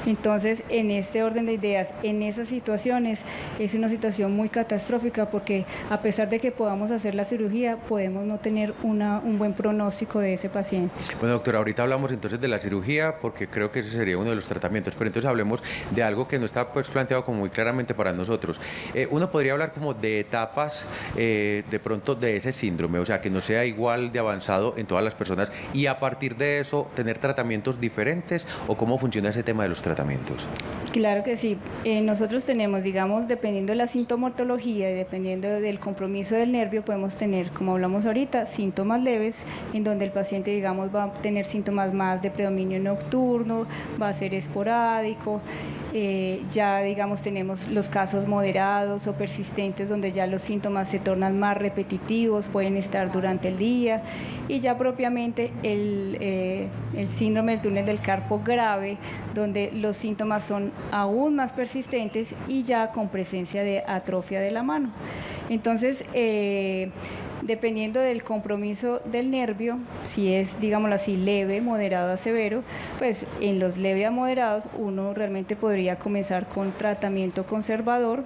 Entonces, en este orden de ideas, en esas situaciones es una situación muy catastrófica, porque a pesar de que podamos hacer la cirugía, podemos no tener un buen pronóstico de ese paciente. Bueno, doctora, ahorita hablamos entonces de la cirugía, porque creo que ese sería uno de los tratamientos, pero entonces hablemos de algo que no está pues planteado como muy claramente para nosotros. Uno podría hablar como de etapas de pronto de ese síndrome, o sea, que no sea igual de avanzado en todas las personas, y a partir de eso tener tratamientos diferentes, o cómo funciona ese tema de los tratamientos. Claro que sí. Nosotros tenemos, digamos, dependiendo de la sintomatología y dependiendo del compromiso del nervio, podemos tener, como hablamos ahorita, síntomas leves, en donde el paciente, digamos, va a tener síntomas más de predominio nocturno, va a ser esporádico. Ya, digamos, tenemos los casos moderados o persistentes, donde ya los síntomas se tornan más repetitivos, pueden estar durante el día, y ya propiamente el síndrome del túnel del carpo grave, donde los síntomas son aún más persistentes y ya con presencia de atrofia de la mano. Entonces, dependiendo del compromiso del nervio, si es, digámoslo así, leve, moderado a severo, pues en los leve a moderados uno realmente podría comenzar con tratamiento conservador,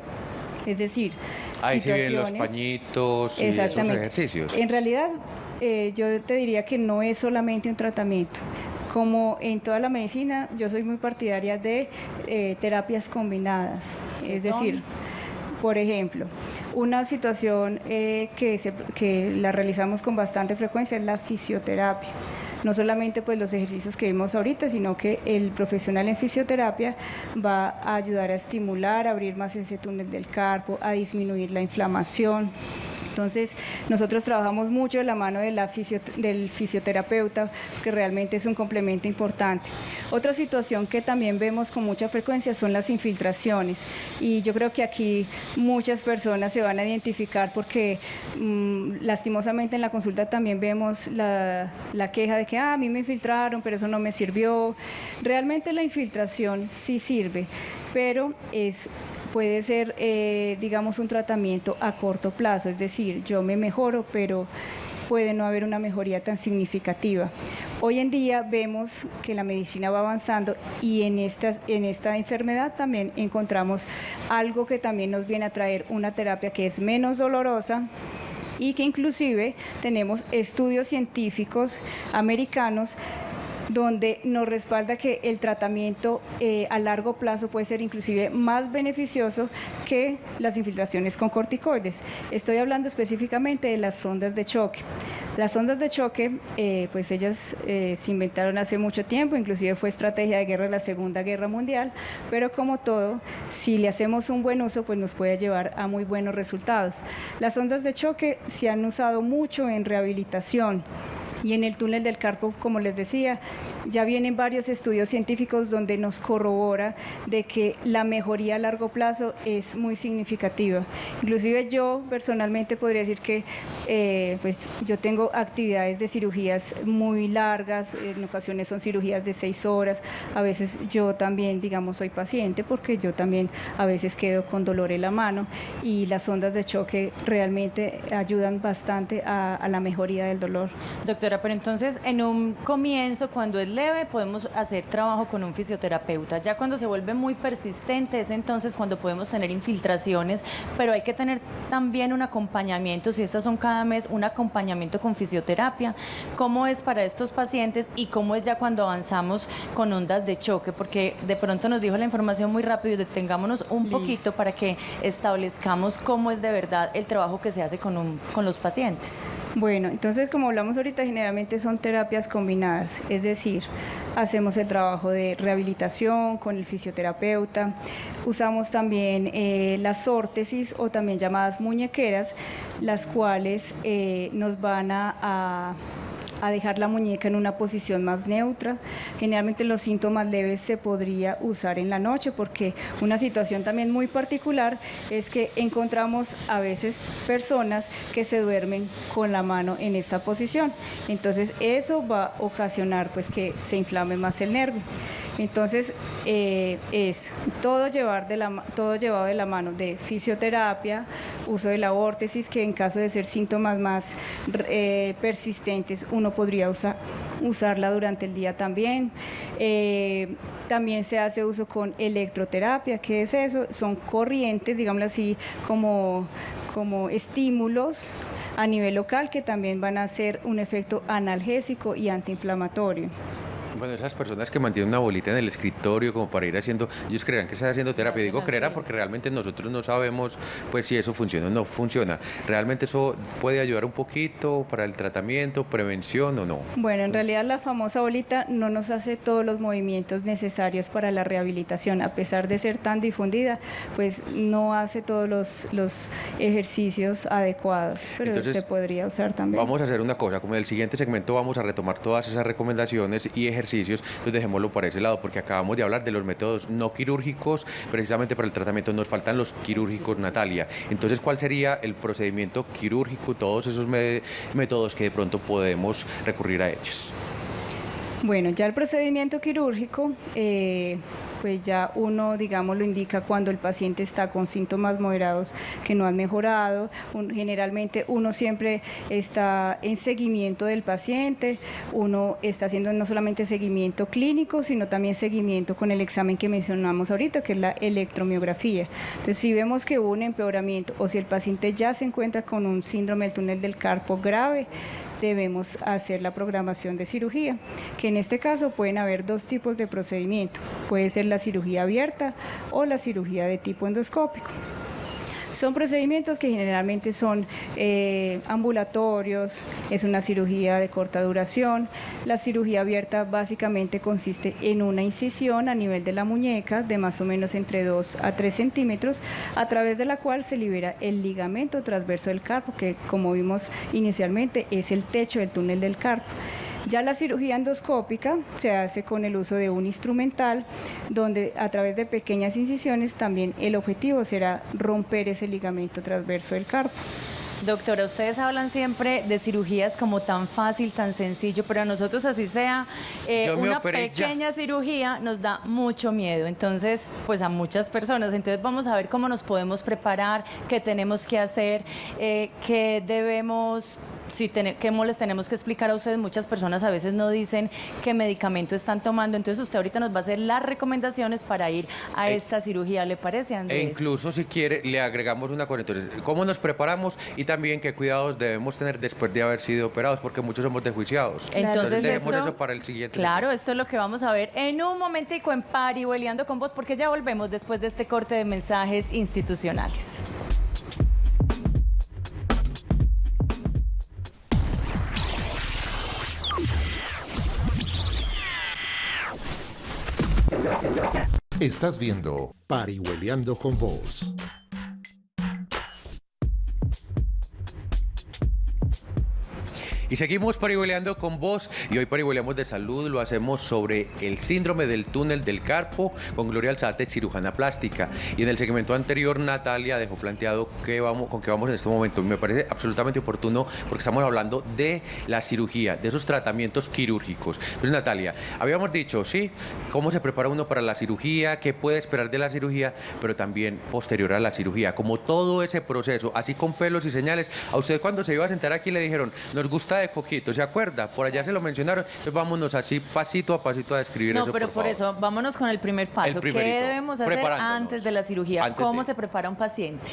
es decir, ahí sí vienen los pañitos y esos ejercicios. En realidad, yo te diría que no es solamente un tratamiento. Como en toda la medicina, yo soy muy partidaria de terapias combinadas, es decir, por ejemplo, una situación que la realizamos con bastante frecuencia es la fisioterapia. No solamente pues los ejercicios que vimos ahorita, sino que el profesional en fisioterapia va a ayudar a estimular, a abrir más ese túnel del carpo, a disminuir la inflamación. Entonces, nosotros trabajamos mucho de la mano del fisioterapeuta, que realmente es un complemento importante. Otra situación que también vemos con mucha frecuencia son las infiltraciones, y yo creo que aquí muchas personas se van a identificar porque lastimosamente en la consulta también vemos la queja de que a mí me infiltraron, pero eso no me sirvió. Realmente la infiltración sí sirve, pero puede ser, digamos, un tratamiento a corto plazo, es decir, yo me mejoro, pero puede no haber una mejoría tan significativa. Hoy en día vemos que la medicina va avanzando, y en esta enfermedad también encontramos algo que también nos viene a traer una terapia que es menos dolorosa, y que inclusive tenemos estudios científicos americanos donde nos respalda que el tratamiento a largo plazo puede ser inclusive más beneficioso que las infiltraciones con corticoides. Estoy hablando específicamente de las sondas de choque. Las ondas de choque, pues ellas se inventaron hace mucho tiempo, inclusive fue estrategia de guerra de la Segunda Guerra Mundial, pero como todo, si le hacemos un buen uso, pues nos puede llevar a muy buenos resultados. Las ondas de choque se han usado mucho en rehabilitación. Y en el túnel del carpo, como les decía, ya vienen varios estudios científicos donde nos corrobora de que la mejoría a largo plazo es muy significativa. Inclusive yo personalmente podría decir que pues yo tengo actividades de cirugías muy largas, en ocasiones son cirugías de 6 horas, a veces yo también, digamos, soy paciente porque yo también a veces quedo con dolor en la mano y las ondas de choque realmente ayudan bastante a la mejoría del dolor. Doctora, pero entonces en un comienzo, cuando es leve, podemos hacer trabajo con un fisioterapeuta. Ya cuando se vuelve muy persistente es entonces cuando podemos tener infiltraciones, pero hay que tener también un acompañamiento, si estas son cada mes, un acompañamiento con fisioterapia. ¿Cómo es para estos pacientes y cómo es ya cuando avanzamos con ondas de choque? Porque de pronto nos dijo la información muy rápido y detengámonos un poquito para que establezcamos cómo es de verdad el trabajo que se hace con los pacientes. Bueno, entonces como hablamos ahorita, generalmente son terapias combinadas, es decir, hacemos el trabajo de rehabilitación con el fisioterapeuta, usamos también las órtesis o también llamadas muñequeras, las cuales nos van a dejar la muñeca en una posición más neutra. Generalmente los síntomas leves se podría usar en la noche porque una situación también muy particular es que encontramos a veces personas que se duermen con la mano en esta posición. Entonces eso va a ocasionar pues que se inflame más el nervio. Entonces es todo llevado de la mano de fisioterapia, uso de la órtesis, que en caso de ser síntomas más persistentes uno podría usarla durante el día también. También se hace uso con electroterapia. ¿Qué es eso? Son corrientes, digámoslo así, como estímulos a nivel local que también van a hacer un efecto analgésico y antiinflamatorio. Bueno, esas personas que mantienen una bolita en el escritorio como para ir haciendo, ellos creerán que están haciendo terapia. Digo creerán porque realmente nosotros no sabemos pues si eso funciona o no funciona. ¿Realmente eso puede ayudar un poquito para el tratamiento, prevención o no? Bueno, en realidad la famosa bolita no nos hace todos los movimientos necesarios para la rehabilitación. A pesar de ser tan difundida, pues no hace todos los ejercicios adecuados, pero entonces, se podría usar también. Vamos a hacer una cosa, como en el siguiente segmento vamos a retomar todas esas recomendaciones y ejercicios, entonces dejémoslo por ese lado, porque acabamos de hablar de los métodos no quirúrgicos, precisamente para el tratamiento nos faltan los quirúrgicos, Natalia. Entonces, ¿cuál sería el procedimiento quirúrgico, todos esos métodos que de pronto podemos recurrir a ellos? Bueno, ya el procedimiento quirúrgico, pues ya uno, digamos, lo indica cuando el paciente está con síntomas moderados que no han mejorado. Generalmente uno siempre está en seguimiento del paciente, uno está haciendo no solamente seguimiento clínico, sino también seguimiento con el examen que mencionamos ahorita, que es la electromiografía. Entonces, si vemos que hubo un empeoramiento o si el paciente ya se encuentra con un síndrome del túnel del carpo grave, debemos hacer la programación de cirugía, que en este caso pueden haber dos tipos de procedimiento. Puede ser la cirugía abierta o la cirugía de tipo endoscópico. Son procedimientos que generalmente son ambulatorios, es una cirugía de corta duración. La cirugía abierta básicamente consiste en una incisión a nivel de la muñeca de más o menos entre 2 a 3 centímetros, a través de la cual se libera el ligamento transverso del carpo, que como vimos inicialmente es el techo del túnel del carpo. Ya la cirugía endoscópica se hace con el uso de un instrumental donde a través de pequeñas incisiones también el objetivo será romper ese ligamento transverso del carpo. Doctora, ustedes hablan siempre de cirugías como tan fácil, tan sencillo, pero a nosotros así sea una pequeña cirugía nos da mucho miedo, entonces pues a muchas personas, entonces vamos a ver cómo nos podemos preparar, qué tenemos que hacer, qué debemos si ¿cómo les tenemos que explicar a ustedes? Muchas personas a veces no dicen qué medicamento están tomando, entonces usted ahorita nos va a hacer las recomendaciones para ir a esta cirugía, ¿le parece, Andrés? E incluso si quiere le agregamos una cosa, entonces, ¿cómo nos preparamos? Y también qué cuidados debemos tener después de haber sido operados, porque muchos somos desjuiciados. Entonces dejemos esto, eso para el siguiente. Claro, esto es lo que vamos a ver en un momentico en Parihueliando con Vos, porque ya volvemos después de este corte de mensajes institucionales. Estás viendo Parihueliando con Vos. Y seguimos parihueleando con vos y hoy parihueleamos de salud, lo hacemos sobre el síndrome del túnel del carpo con Gloria Alzate, cirujana plástica. Y en el segmento anterior Natalia dejó planteado con qué vamos en este momento. Me parece absolutamente oportuno porque estamos hablando de la cirugía, de esos tratamientos quirúrgicos. Entonces Natalia, habíamos dicho, sí, cómo se prepara uno para la cirugía, qué puede esperar de la cirugía, pero también posterior a la cirugía, como todo ese proceso, así con pelos y señales. A usted cuando se iba a sentar aquí le dijeron, nos gusta de coquito, ¿se acuerda? Por allá se lo mencionaron, entonces vámonos así pasito a pasito a describir eso. No, pero por eso, vámonos con el primer paso. ¿Qué debemos hacer antes de la cirugía? ¿Cómo se prepara un paciente?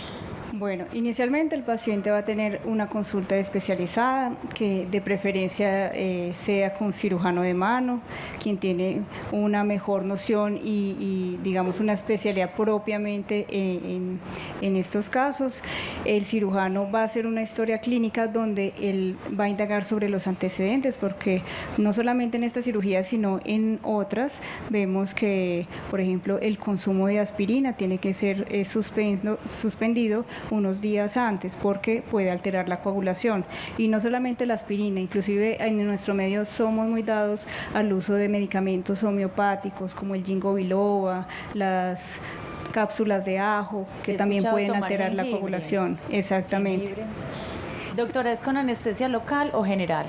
Bueno, inicialmente el paciente va a tener una consulta especializada que de preferencia sea con cirujano de mano, quien tiene una mejor noción y digamos una especialidad propiamente en estos casos. El cirujano va a hacer una historia clínica donde él va a indagar sobre los antecedentes, porque no solamente en esta cirugía sino en otras vemos que, por ejemplo, el consumo de aspirina tiene que ser suspendido unos días antes porque puede alterar la coagulación. Y no solamente la aspirina, inclusive en nuestro medio somos muy dados al uso de medicamentos homeopáticos como el ginkgo biloba, las cápsulas de ajo, que también pueden alterar la coagulación. Exactamente. Jengibre. Doctora, ¿es con anestesia local o general?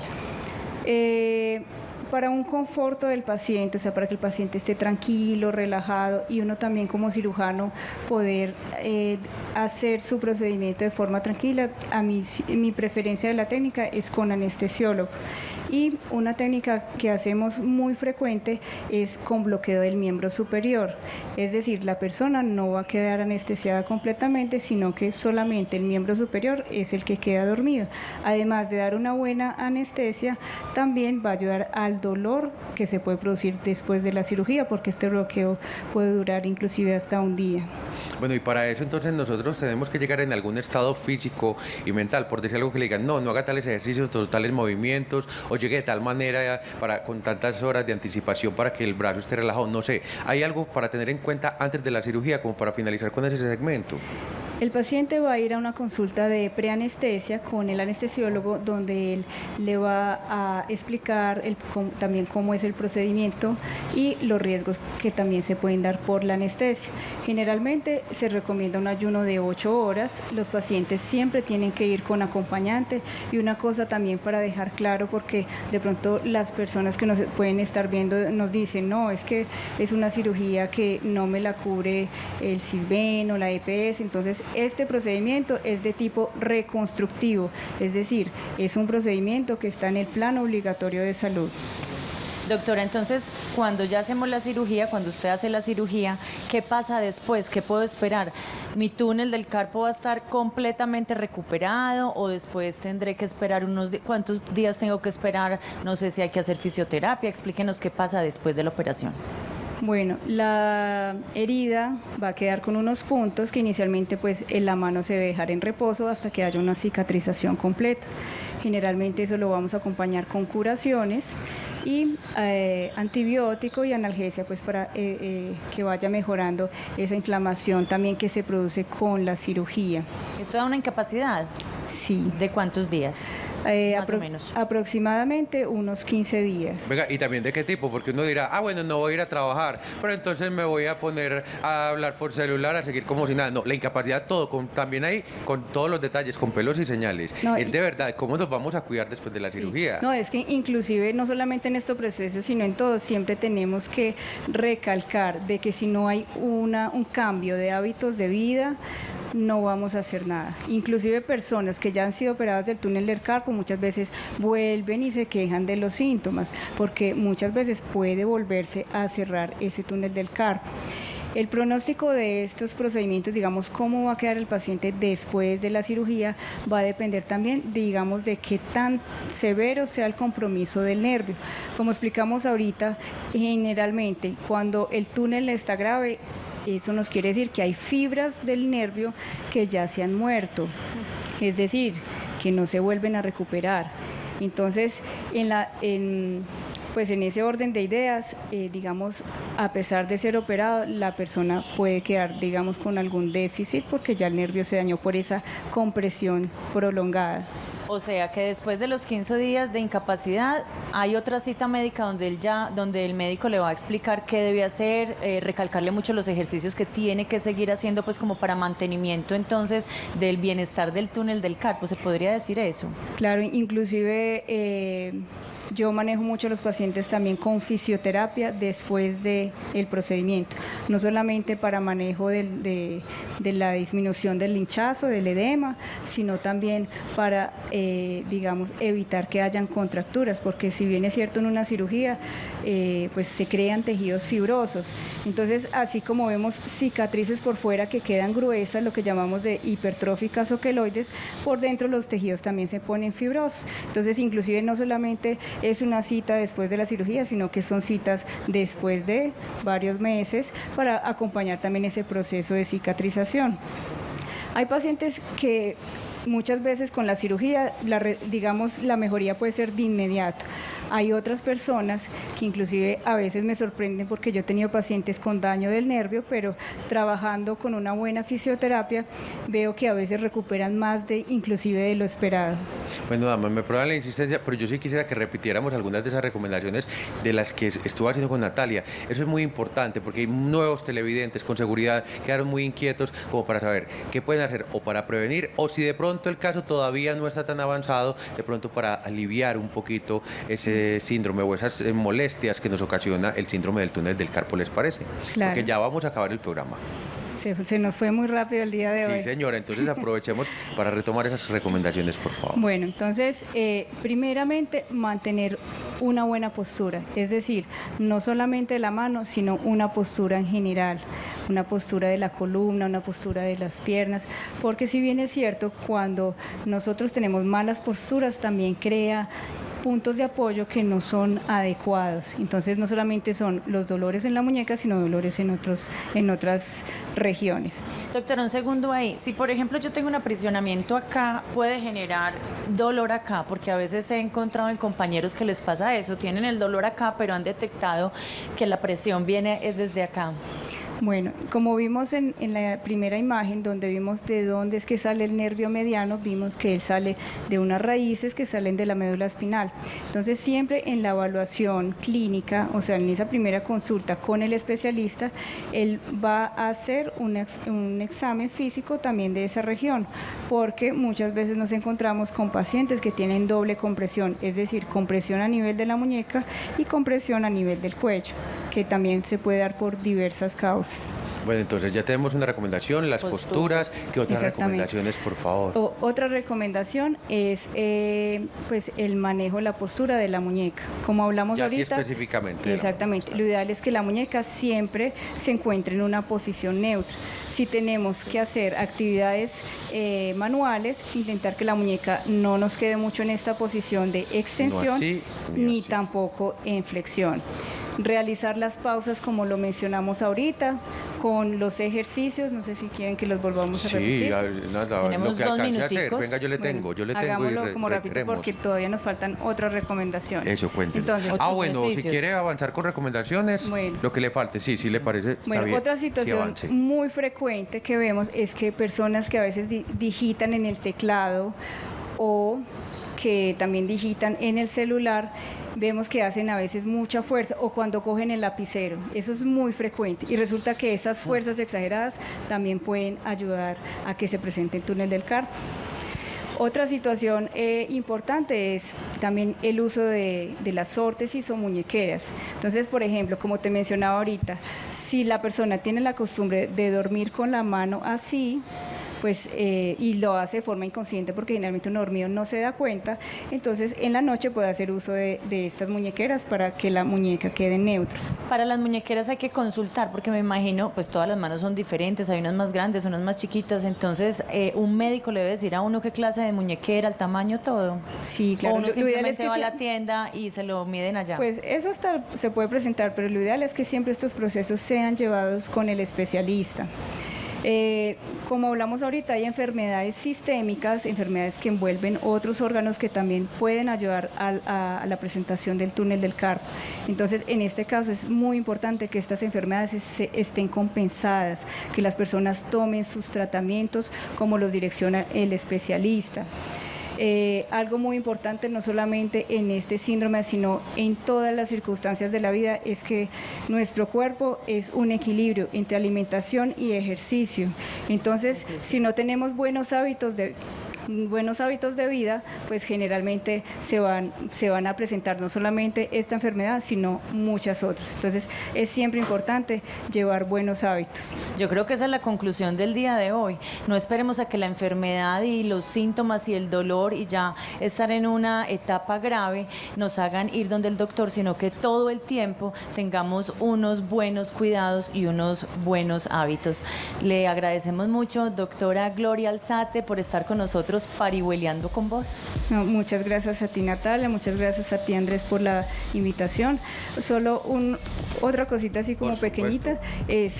Para un conforto del paciente, o sea, para que el paciente esté tranquilo, relajado y uno también como cirujano poder hacer su procedimiento de forma tranquila. Mi preferencia de la técnica es con anestesiólogo. Y una técnica que hacemos muy frecuente es con bloqueo del miembro superior, es decir, la persona no va a quedar anestesiada completamente, sino que solamente el miembro superior es el que queda dormido. Además de dar una buena anestesia, también va a ayudar al dolor que se puede producir después de la cirugía, porque este bloqueo puede durar inclusive hasta un día. Bueno, y para eso entonces nosotros tenemos que llegar en algún estado físico y mental, por decir algo que le digan, no haga tales ejercicios, tales movimientos, o llegue de tal manera con tantas horas de anticipación para que el brazo esté relajado, no sé. ¿Hay algo para tener en cuenta antes de la cirugía como para finalizar con ese segmento? El paciente va a ir a una consulta de preanestesia con el anestesiólogo, donde él le va a explicar también cómo es el procedimiento y los riesgos que también se pueden dar por la anestesia. Generalmente se recomienda un ayuno de 8 horas. Los pacientes siempre tienen que ir con acompañante. Y una cosa también para dejar claro, porque de pronto las personas que nos pueden estar viendo nos dicen, no, es que es una cirugía que no me la cubre el CISBEN o la EPS, entonces este procedimiento es de tipo reconstructivo, es decir, es un procedimiento que está en el plan obligatorio de salud. Doctora, entonces, cuando ya hacemos la cirugía, cuando usted hace la cirugía, ¿qué pasa después? ¿Qué puedo esperar? ¿Mi túnel del carpo va a estar completamente recuperado o después tendré que esperar unos días? ¿Cuántos días tengo que esperar? No sé si hay que hacer fisioterapia. Explíquenos qué pasa después de la operación. Bueno, la herida va a quedar con unos puntos que inicialmente pues en la mano se debe dejar en reposo hasta que haya una cicatrización completa. Generalmente eso lo vamos a acompañar con curaciones y antibiótico y analgesia pues para que vaya mejorando esa inflamación también que se produce con la cirugía. ¿Esto da una incapacidad? Sí. ¿De cuántos días? Más o menos. Aproximadamente unos 15 días. Venga, ¿y también de qué tipo? Porque uno dirá, bueno, no voy a ir a trabajar, pero entonces me voy a poner a hablar por celular, a seguir como si nada. No, la incapacidad, todo, también ahí, con todos los detalles, con pelos y señales. No, es de verdad, ¿cómo nos vamos a cuidar después de la cirugía? No, es que inclusive no solamente en estos procesos, sino en todos, siempre tenemos que recalcar de que si no hay un cambio de hábitos de vida, no vamos a hacer nada. Inclusive personas que ya han sido operadas del túnel del carpo muchas veces vuelven y se quejan de los síntomas, porque muchas veces puede volverse a cerrar ese túnel del carpo. El pronóstico de estos procedimientos, digamos, cómo va a quedar el paciente después de la cirugía, va a depender también, digamos, de qué tan severo sea el compromiso del nervio. Como explicamos ahorita, generalmente cuando el túnel está grave, eso nos quiere decir que hay fibras del nervio que ya se han muerto, es decir, que no se vuelven a recuperar. Entonces, pues en ese orden de ideas, digamos, a pesar de ser operado, la persona puede quedar, digamos, con algún déficit porque ya el nervio se dañó por esa compresión prolongada. O sea que después de los 15 días de incapacidad hay otra cita médica donde el médico le va a explicar qué debe hacer, recalcarle mucho los ejercicios que tiene que seguir haciendo pues como para mantenimiento entonces del bienestar del túnel del carpo, ¿se podría decir eso? Claro, inclusive yo manejo mucho a los pacientes también con fisioterapia después del procedimiento, no solamente para manejo de la disminución del hinchazo, del edema, sino también para, digamos, evitar que hayan contracturas, porque si bien es cierto en una cirugía, pues se crean tejidos fibrosos. Entonces, así como vemos cicatrices por fuera que quedan gruesas, lo que llamamos de hipertróficas o queloides, por dentro los tejidos también se ponen fibrosos. Entonces, inclusive no solamente es una cita después de la cirugía, sino que son citas después de varios meses para acompañar también ese proceso de cicatrización. Hay pacientes que muchas veces con la cirugía, digamos, la mejoría puede ser de inmediato. Hay otras personas que inclusive a veces me sorprenden porque yo he tenido pacientes con daño del nervio, pero trabajando con una buena fisioterapia veo que a veces recuperan más inclusive de lo esperado. Bueno, dama, me prueban la insistencia, pero yo sí quisiera que repitiéramos algunas de esas recomendaciones de las que estuvo haciendo con Natalia. Eso es muy importante porque hay nuevos televidentes con seguridad quedaron muy inquietos como para saber qué pueden hacer o para prevenir o si de pronto el caso todavía no está tan avanzado, de pronto para aliviar un poquito ese síndrome o esas molestias que nos ocasiona el síndrome del túnel del carpo, ¿les parece? Claro. Porque ya vamos a acabar el programa. Se nos fue muy rápido el día de hoy. Sí, señora, entonces aprovechemos para retomar esas recomendaciones, por favor. Bueno, entonces, primeramente, mantener una buena postura, es decir, no solamente la mano, sino una postura en general, una postura de la columna, una postura de las piernas, porque si bien es cierto, cuando nosotros tenemos malas posturas, también crea puntos de apoyo que no son adecuados. Entonces no solamente son los dolores en la muñeca, sino dolores en otras regiones. Doctora, un segundo ahí. Si por ejemplo yo tengo un aprisionamiento acá, puede generar dolor acá, porque a veces he encontrado en compañeros que les pasa eso, tienen el dolor acá, pero han detectado que la presión es desde acá. Bueno, como vimos en la primera imagen, donde vimos de dónde es que sale el nervio mediano, vimos que él sale de unas raíces que salen de la médula espinal. Entonces, siempre en la evaluación clínica, o sea, en esa primera consulta con el especialista, él va a hacer un examen físico también de esa región, porque muchas veces nos encontramos con pacientes que tienen doble compresión, es decir, compresión a nivel de la muñeca y compresión a nivel del cuello, que también se puede dar por diversas causas. Bueno, entonces ya tenemos una recomendación, las posturas. ¿Qué otras recomendaciones, por favor? Otra recomendación es pues el manejo, la postura de la muñeca. Como hablamos ya ahorita. Sí, específicamente. Exactamente. Lo ideal es que la muñeca siempre se encuentre en una posición neutra. Si tenemos que hacer actividades manuales, intentar que la muñeca no nos quede mucho en esta posición de extensión, ni tampoco en flexión. Realizar las pausas como lo mencionamos ahorita, con los ejercicios, no sé si quieren que los volvamos a repetir. Sí, nada, tenemos lo que 2 alcance a hacer. minuticos. Venga, yo le tengo. Hagámoslo como rápido porque todavía nos faltan otras recomendaciones. Eso, cuéntenos. Entonces, bueno, si quiere avanzar con recomendaciones, lo que le falte, sí le parece, está bien. Otra situación muy frecuente que vemos es que personas que a veces digitan en el teclado o que también digitan en el celular, vemos que hacen a veces mucha fuerza o cuando cogen el lapicero. Eso es muy frecuente y resulta que esas fuerzas exageradas también pueden ayudar a que se presente el túnel del carpo. Otra situación importante es también el uso de las órtesis o muñequeras. Entonces, por ejemplo, como te mencionaba ahorita, si la persona tiene la costumbre de dormir con la mano así, pues, y lo hace de forma inconsciente porque generalmente uno dormido no se da cuenta, entonces en la noche puede hacer uso de estas muñequeras para que la muñeca quede neutra. Para las muñequeras hay que consultar porque me imagino, pues todas las manos son diferentes, hay unas más grandes, unas más chiquitas, entonces un médico le debe decir a uno qué clase de muñequera, el tamaño, todo. Sí, claro. O uno Lo ideal simplemente es que va a la tienda y se lo miden allá. Pues eso hasta se puede presentar, pero lo ideal es que siempre estos procesos sean llevados con el especialista. Como hablamos ahorita, hay enfermedades sistémicas, enfermedades que envuelven otros órganos que también pueden ayudar a la presentación del túnel del carpo. Entonces, en este caso es muy importante que estas enfermedades estén compensadas, que las personas tomen sus tratamientos como los direcciona el especialista. Algo muy importante, no solamente en este síndrome, sino en todas las circunstancias de la vida, es que nuestro cuerpo es un equilibrio entre alimentación y ejercicio. Entonces, si no tenemos buenos hábitos de vida, pues generalmente se van a presentar no solamente esta enfermedad, sino muchas otras. Entonces, es siempre importante llevar buenos hábitos. Yo creo que esa es la conclusión del día de hoy. No esperemos a que la enfermedad y los síntomas y el dolor y ya estar en una etapa grave nos hagan ir donde el doctor, sino que todo el tiempo tengamos unos buenos cuidados y unos buenos hábitos. Le agradecemos mucho, doctora Gloria Alzate, por estar con nosotros parihueliando con vos. No, muchas gracias a ti, Natalia, muchas gracias a ti, Andrés, por la invitación. Solo otra cosita así como pequeñita es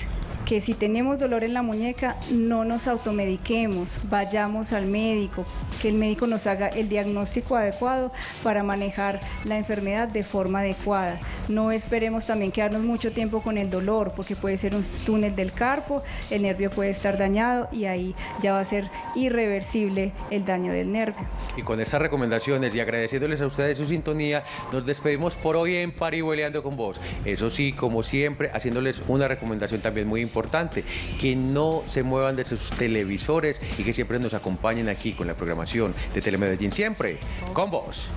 que si tenemos dolor en la muñeca, no nos automediquemos, vayamos al médico, que el médico nos haga el diagnóstico adecuado para manejar la enfermedad de forma adecuada. No esperemos también quedarnos mucho tiempo con el dolor, porque puede ser un túnel del carpo, el nervio puede estar dañado y ahí ya va a ser irreversible el daño del nervio. Y con estas recomendaciones y agradeciéndoles a ustedes su sintonía, nos despedimos por hoy en Parihueliando con Vos. Eso sí, como siempre, haciéndoles una recomendación también muy importante, que no se muevan de sus televisores y que siempre nos acompañen aquí con la programación de Telemedellín, siempre con vos.